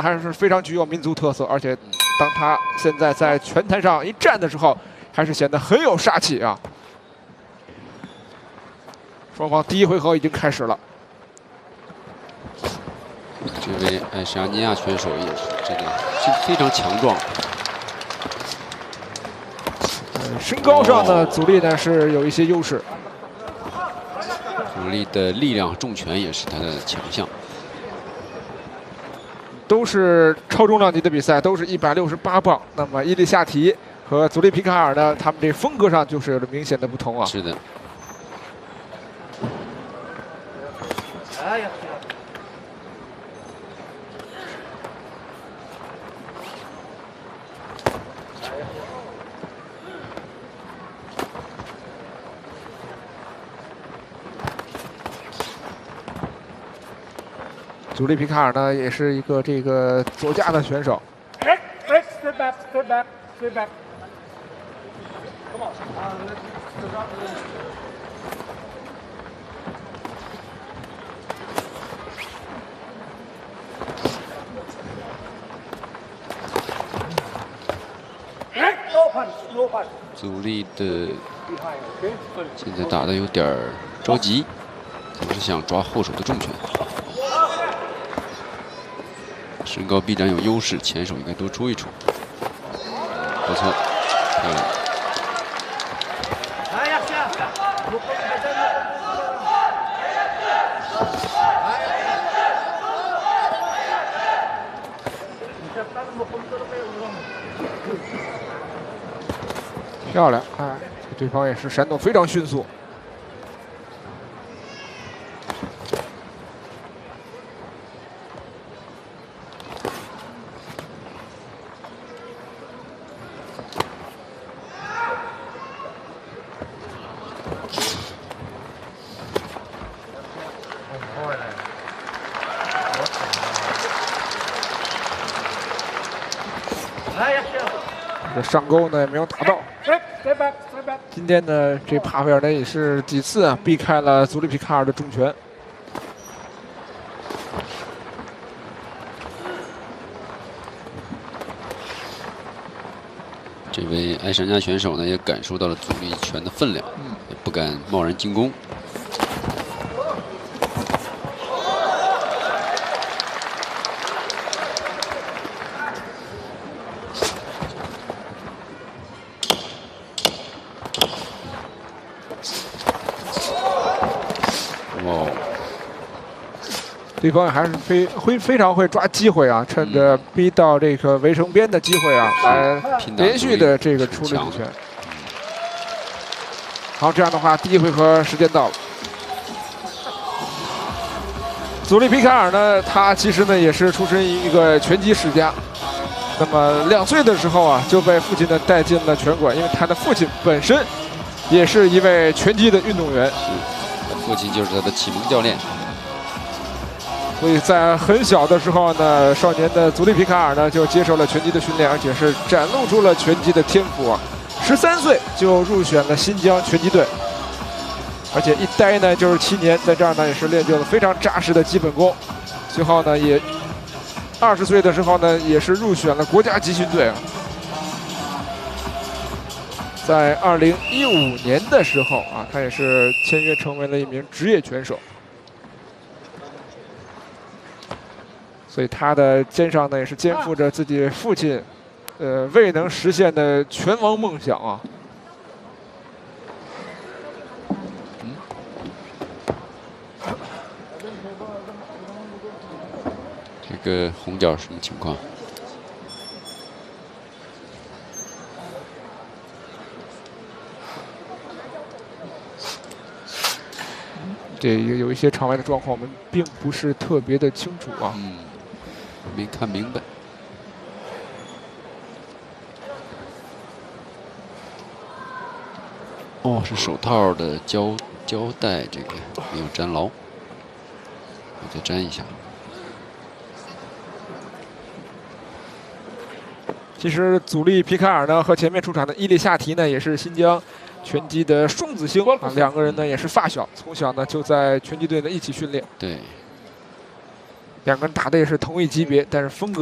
还是非常具有民族特色，而且当他现在在拳台上一站的时候，还是显得很有杀气啊。双方第一回合已经开始了。这位爱沙尼亚选手也是真的非常强壮。身高上的阻力呢是有一些优势。阻力的力量、重拳也是他的强项。 都是超重量级的比赛，都是168磅。那么伊利夏提和祖利皮卡尔呢，他们这风格上就是有着明显的不同啊。是的。祖利皮卡尔呢，也是一个这个左架的选手。Step back, step back, step back. Come on. No punch, no punch. 阻力的现在打的有点着急，总是想抓后手的重拳。 身高必然有优势，前手应该多出一出。不错，漂亮。漂亮！哎，对方也是闪躲非常迅速。 这上勾呢也没有打到。今天呢，这帕维尔呢也是几次啊避开了祖利皮卡尔的重拳。这位爱沙尼亚选手呢也感受到了阻力拳的分量，也不敢贸然进攻。 对方还是非常会抓机会啊，趁着逼到这个围城边的机会啊，来连续的这个出力主拳。好，这样的话，第一回合时间到了。祖利皮卡尔呢，他其实呢也是出身于一个拳击世家。那么2岁的时候啊，就被父亲呢带进了拳馆，因为他的父亲本身也是一位拳击的运动员。父亲就是他的启蒙教练。 所以在很小的时候呢，少年的祖利皮卡尔呢就接受了拳击的训练，而且是展露出了拳击的天赋啊。13岁就入选了新疆拳击队，而且一待呢就是7年，在这儿呢也是练就了非常扎实的基本功。随后呢也20岁的时候呢也是入选了国家集训队啊。在2015年的时候啊，他也是签约成为了一名职业拳手。 所以他的肩上呢也是肩负着自己父亲，未能实现的拳王梦想啊。这个红角什么情况？这有一些场外的状况，我们并不是特别的清楚啊。没看明白。哦，是手套的胶带，这个没有粘牢，我再粘一下。其实祖利皮卡尔呢和前面出场的伊利夏提呢也是新疆拳击的双子星啊，两个人呢也是发小，从小呢就在拳击队呢一起训练。对，两个人打的也是同一级别，但是风格。